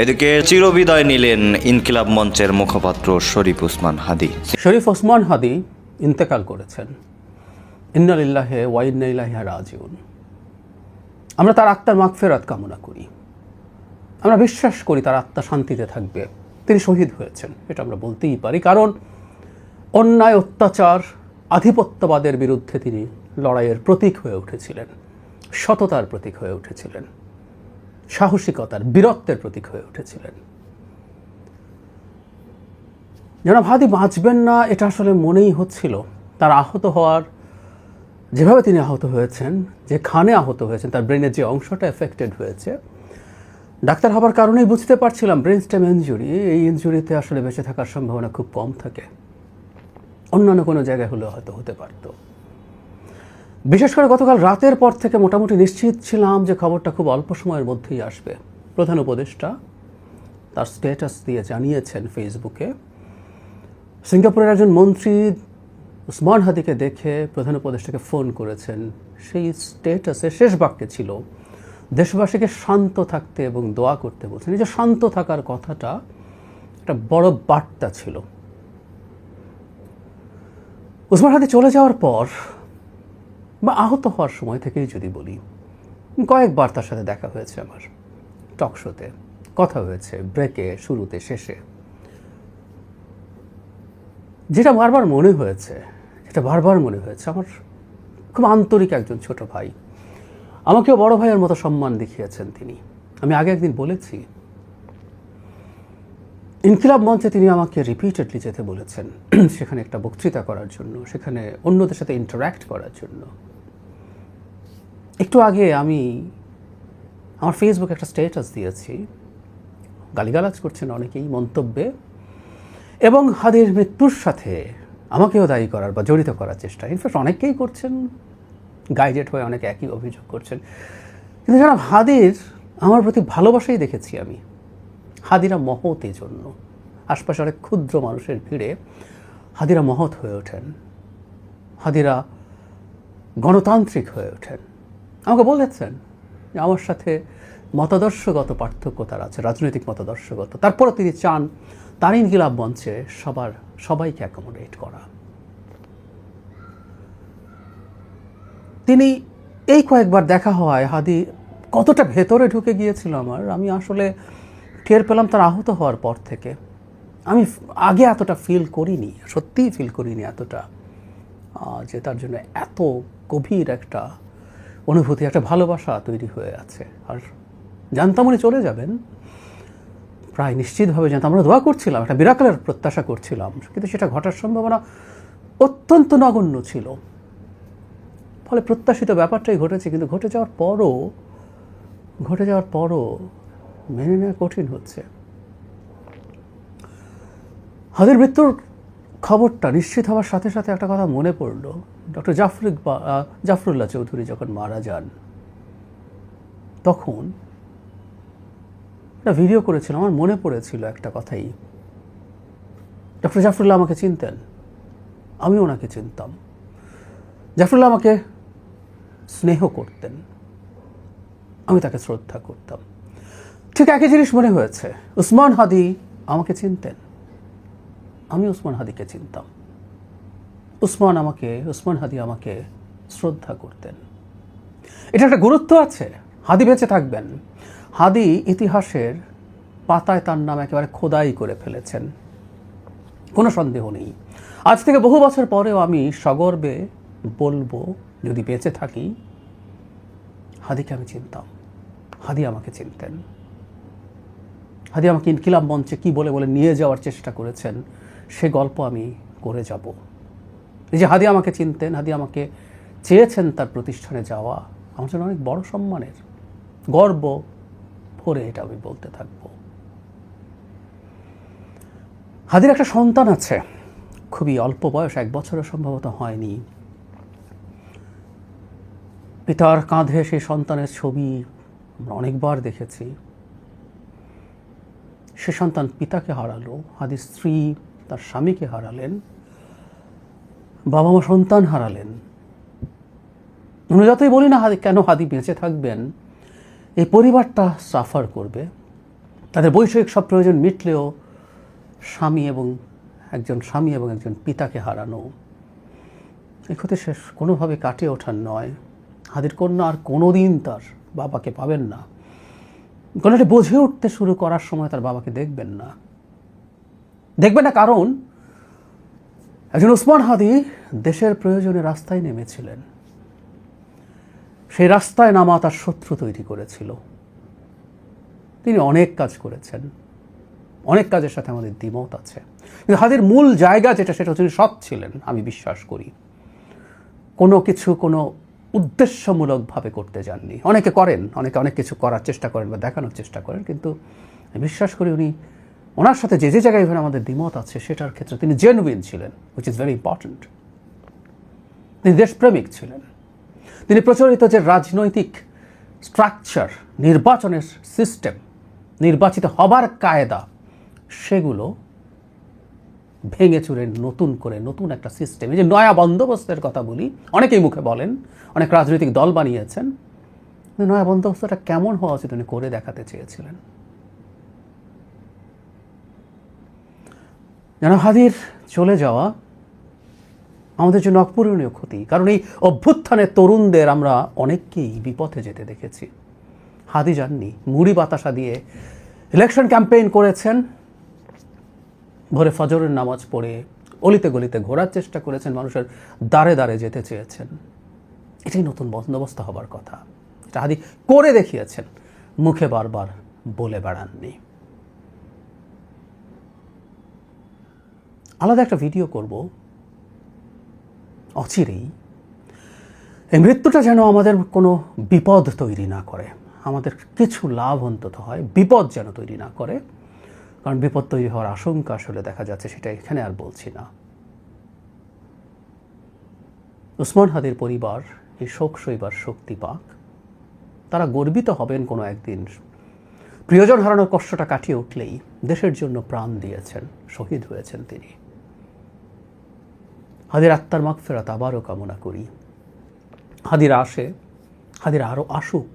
এদিকে চিরবিদায় নিলেন ইনকিলাব মঞ্চের মুখপাত্র শরীফ ওসমান হাদী। শরীফ ওসমান হাদী ইন্তেকাল করেছেন। ইন্না লিল্লাহি ওয়া ইন্না ইলাইহি রাজিউন। আমরা তার আত্মার মাগফিরাত কামনা করি। আমরা বিশ্বাস করি তার আত্মা শান্তিতে থাকবে। তিনি শহীদ হয়েছেন, এটা আমরা বলতেই পারি, কারণ অন্যায়, অত্যাচার, আধিপত্যবাদের বিরুদ্ধে তিনি লড়াইয়ের প্রতীক হয়ে উঠেছিলেন, সততার প্রতীক হয়ে উঠেছিলেন, সাহসিকতার, বীরত্বের প্রতীক হয়ে উঠেছিলেন। জনাব হাদী বাঁচবেন না এটা আসলে মনেই হচ্ছিল। তার আহত হওয়ার, যেভাবে তিনি আহত হয়েছেন, যেখানে আহত হয়েছেন, তার ব্রেনের যে অংশটা এফেক্টেড হয়েছে, ডাক্তার হবার কারণেই বুঝতে পারছিলাম ব্রেন স্টেম ইনজুরি। এই ইনজুরিতে আসলে বেঁচে থাকার সম্ভাবনা খুব কম থাকে। অন্যান্য কোনো জায়গায় হলেও হয়তো হতে পারত। বিশেষ করে গতকাল রাতের পর থেকে মোটামুটি নিশ্চিত ছিলাম যে খবরটা খুব অল্প সময়ের মধ্যেই আসবে। প্রধান উপদেষ্টা তার স্ট্যাটাস দিয়ে জানিয়েছেন ফেসবুকে, সিঙ্গাপুরের একজন মন্ত্রী ওসমান হাদীকে দেখে প্রধান উপদেষ্টাকে ফোন করেছেন। সেই স্ট্যাটাসে শেষ বাক্যে ছিল দেশবাসীকে শান্ত থাকতে এবং দোয়া করতে বলছেন। এই যে শান্ত থাকার কথাটা একটা বড় বার্তা ছিল। ওসমান হাদী চলে যাওয়ার পর বা আহত হওয়ার সময় থেকেই যদি বলি, কয়েকবার তার সাথে দেখা হয়েছে, আমার টক শোতে কথা হয়েছে, ব্রেকে, শুরুতে, শেষে। যেটা বারবার মনে হয়েছে আমার খুব আন্তরিক একজন ছোট ভাই। আমাকেও বড় ভাইয়ের মতো সম্মান দেখিয়েছেন তিনি। আমি আগে একদিন বলেছি, ইনকিলাব মঞ্চে তিনি আমাকে রিপিটেডলি যেতে বলেছেন, সেখানে একটা বক্তৃতা করার জন্য, সেখানে অন্যদের সাথে ইন্টারাক্ট করার জন্য। একটু আগে আমি আমার ফেসবুকে একটা স্ট্যাটাস দিয়েছি, গালিগালাজ করছেন অনেকেই মন্তব্যে, এবং হাদীর মৃত্যুর সাথে আমাকেও দায়ী করার বা জড়িত করার চেষ্টা ইনফ্যাক্ট অনেকেই করছেন, গাইডেড হয়ে অনেকে একই অভিযোগ করছেন। কিন্তু যারা হাদীর আমার প্রতি ভালোবাসাই দেখেছি আমি। হাদীরা মহৎ এই জন্য, আশপাশে অনেক ক্ষুদ্র মানুষের ভিড়ে হাদীরা মহৎ হয়ে ওঠেন, হাদীরা গণতান্ত্রিক হয়ে ওঠেন। আমাকে বলেছেন যে আমার সাথে মতাদর্শগত পার্থক্য তার আছে, রাজনৈতিক মতাদর্শগত, তারপরও তিনি চান তার ইনকিলাব মঞ্চে সবাইকে অ্যাকোমোডেট করা। তিনি এই কয়েকবার দেখা হওয়ায় হাদী কতটা ভেতরে ঢুকে গিয়েছিল আমি আসলে টের পেলাম তার আহত হওয়ার পর থেকে। আমি আগে এতটা ফিল করিনি, সত্যিই ফিল করিনি এতটা, যে তার জন্য এত গভীর একটা অনুভূতি, একটা ভালোবাসা তৈরি হয়ে আছে। আর জানতাম উনি চলে যাবেন, প্রায় নিশ্চিতভাবে জানতাম। আমরা দোয়া করছিলাম, একটা মিরাকেলের প্রত্যাশা করছিলাম, কিন্তু সেটা ঘটার সম্ভাবনা অত্যন্ত নগণ্য ছিল। ফলে প্রত্যাশিত ব্যাপারটাই ঘটেছে, কিন্তু ঘটে যাওয়ার পরও মেনে নেওয়া কঠিন হচ্ছে। হাদীর মৃত্যুর খবরটা নিশ্চিত হওয়ার সাথে সাথে একটা কথা মনে পড়ল। ডক্টর জাফরুল্লাহ চৌধুরী যখন মারা যান, তখন একটা ভিডিও করেছিলাম, আমার মনে পড়েছিল একটা কথাই। ডক্টর জাফরুল্লাহ আমাকে চিনতেন, আমি ওনাকে চিনতাম। জাফরুল্লাহ আমাকে স্নেহ করতেন, আমি তাকে শ্রদ্ধা করতাম। ঠিক একই জিনিস মনে হয়েছে, ওসমান হাদী আমাকে চিনতেন, আমি ওসমান হাদীকে চিনতাম। ওসমান হাদী আমাকে শ্রদ্ধা করতেন। এটা একটা গুরুত্ব আছে। হাদী বেঁচে থাকবেন। হাদী ইতিহাসের পাতায় তার নাম একেবারে খোদাই করে ফেলেছেন, কোনো সন্দেহ নেই। আজ থেকে বহু বছর পরেও আমি সগর্বে বলবো, যদি বেঁচে থাকি, হাদীকে আমি চিনতাম, হাদী আমাকে চিনতেন। হাদী আমাকে ইনকিলাব মঞ্চে কী বলে বলে নিয়ে যাওয়ার চেষ্টা করেছেন, সে গল্প আমি করে যাব। এই যে হাদী আমাকে চিনতেন, হাদী আমাকে চেয়েছেন তার প্রতিষ্ঠানে যাওয়া, আমার জন্য অনেক বড় সম্মানের, গর্ব ভরে এটা আমি বলতে থাকব। হাদীর একটা সন্তান আছে, খুবই অল্প বয়স, 1 বছরও সম্ভবত হয়নি। পিতার কাঁধে সেই সন্তানের ছবি আমরা অনেকবার দেখেছি। সে সন্তান পিতাকে হারালো, হাদীর স্ত্রী তার স্বামীকে হারালেন, বাবা মা সন্তান হারালেন। আমরা যতই বলি না কেন হাদী বেঁচে থাকবেন, এই পরিবারটা সাফার করবে, তাদের বৈষয়িক সব প্রয়োজন মিটলেও স্বামী এবং একজন পিতাকে হারানো, এই ক্ষতি শেষ কোনোভাবে কাটিয়ে ওঠার নয়। হাদির কন্যা আর কোনোদিন তার বাবাকে পাবেন না। গলাটি বুঝে উঠতে শুরু করার সময় তার বাবাকে দেখবেন না। কারণ একজন ওসমান হাদি দেশের প্রয়োজনে রাস্তায় নেমেছিলেন। সেই রাস্তায় নামা তার শত্রু তৈরি করেছিল। তিনি অনেক কাজ করেছেন, অনেক কাজের সাথে আমাদের দ্বিমত আছে, কিন্তু হাদির মূল জায়গা যেটা, সেটা তিনি সৎ ছিলেন। আমি বিশ্বাস করি কোনো কিছু কোনো উদ্দেশ্যমূলকভাবে করতে যাননি। অনেকে করেন, অনেকে অনেক কিছু করার চেষ্টা করেন বা দেখানোর চেষ্টা করেন, কিন্তু আমি বিশ্বাস করি ওনার সাথে যে জায়গায় ইভেন আমাদের দ্বিমত আছে সেটার ক্ষেত্রে তিনি জেনুইন ছিলেন, হুইচ ইজ ভেরি ইম্পর্ট্যান্ট। তিনি দেশপ্রেমিক ছিলেন। তিনি প্রচলিত যে রাজনৈতিক স্ট্রাকচার, নির্বাচনের সিস্টেম, নির্বাচিত হবার কায়দা, সেগুলো ভেঙে চুরে নতুন একটা সিস্টেম, এই যে নয়া বন্দোবস্তের কথা বলি, অনেকেই মুখে বলেন, অনেক রাজনৈতিক দল বানিয়েছেন, নয়া বন্দোবস্তটা কেমন হওয়া উচিত উনি করে দেখাতে চেয়েছিলেন। জনাব হাদির চলে যাওয়া আমাদের জন্য অপূরণীয় ক্ষতি, কারণ এই অভ্যুত্থানের তরুণদের আমরা অনেককেই বিপথে যেতে দেখেছি। হাদি যাননি, মুড়ি বাতাসা দিয়ে ইলেকশন ক্যাম্পেইন করেছেন, ভোরে ফজরের নামাজ পড়ে অলিতে গলিতে ঘোরার চেষ্টা করেছেন, মানুষের দ্বারে দ্বারে যেতে চেয়েছেন। এটাই নতুন বন্দোবস্ত হবার কথা। এটা হাদি করে দেখিয়েছেন, মুখে বারবার বলে বেড়াননি। আলাদা একটা ভিডিও করব অচিরেই। এই মৃত্যুটা যেন আমাদের কোনো বিপদ তৈরি না করে, আমাদের কিছু লাভ অন্তত হয়, বিপদ যেন তৈরি না করে। কারণ বিপদ তৈরি হওয়ার আশঙ্কা আসলে দেখা যাচ্ছে, সেটা এখানে আর বলছি না। ওসমান হাদির পরিবার এই শোক সইবার শক্তি পাক, তারা গর্বিত হবেন কোনো একদিন। প্রিয়জন হারানোর কষ্টটা কাটিয়ে উঠলেই দেশের জন্য প্রাণ দিয়েছেন, শহীদ হয়েছেন তিনি। হাদির আত্মার মাগফিরাত আবারও কামনা করি। হাদির আরও আসুক।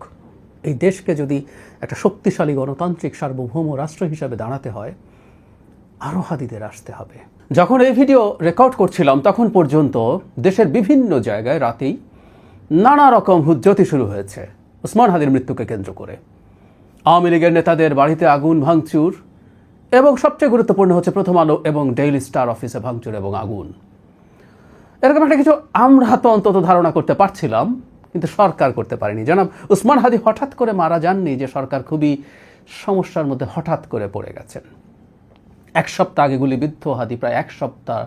এই দেশকে যদি একটা শক্তিশালী গণতান্ত্রিক সার্বভৌম রাষ্ট্র হিসাবে দাঁড়াতে হয়, আরও হাদিদের আসতে হবে। যখন এই ভিডিও রেকর্ড করছিলাম তখন পর্যন্ত দেশের বিভিন্ন জায়গায় রাতেই নানা রকম হুজ্জতি শুরু হয়েছে ওসমান হাদির মৃত্যুকে কেন্দ্র করে। আওয়ামী লীগের নেতাদের বাড়িতে আগুন ভাঙচুর, এবং সবচেয়ে গুরুত্বপূর্ণ হচ্ছে প্রথম আলো এবং ডেইলি স্টার অফিসে ভাঙচুর এবং আগুন। এরকম একটা কিছু আমরা তো অন্তত ধারণা করতে পারছিলাম, কিন্তু সরকার করতে পারেনি। জনাব ওসমান হাদি হঠাৎ করে মারা যাননি যে সরকার খুবই সমস্যার মধ্যে হঠাৎ করে পড়ে গেছেন। এক সপ্তাহ আগে গুলিবিদ্ধ হাদি প্রায় এক সপ্তাহ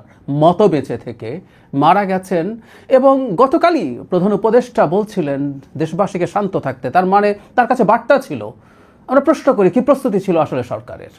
মতো বেঁচে থেকে মারা গেছেন, এবং গতকালই প্রধান উপদেষ্টা বলছিলেন দেশবাসীকে শান্ত থাকতে। তার মানে তার কাছে বার্তা ছিল। আমরা প্রশ্ন করি, কি প্রস্তুতি ছিল আসলে সরকারের?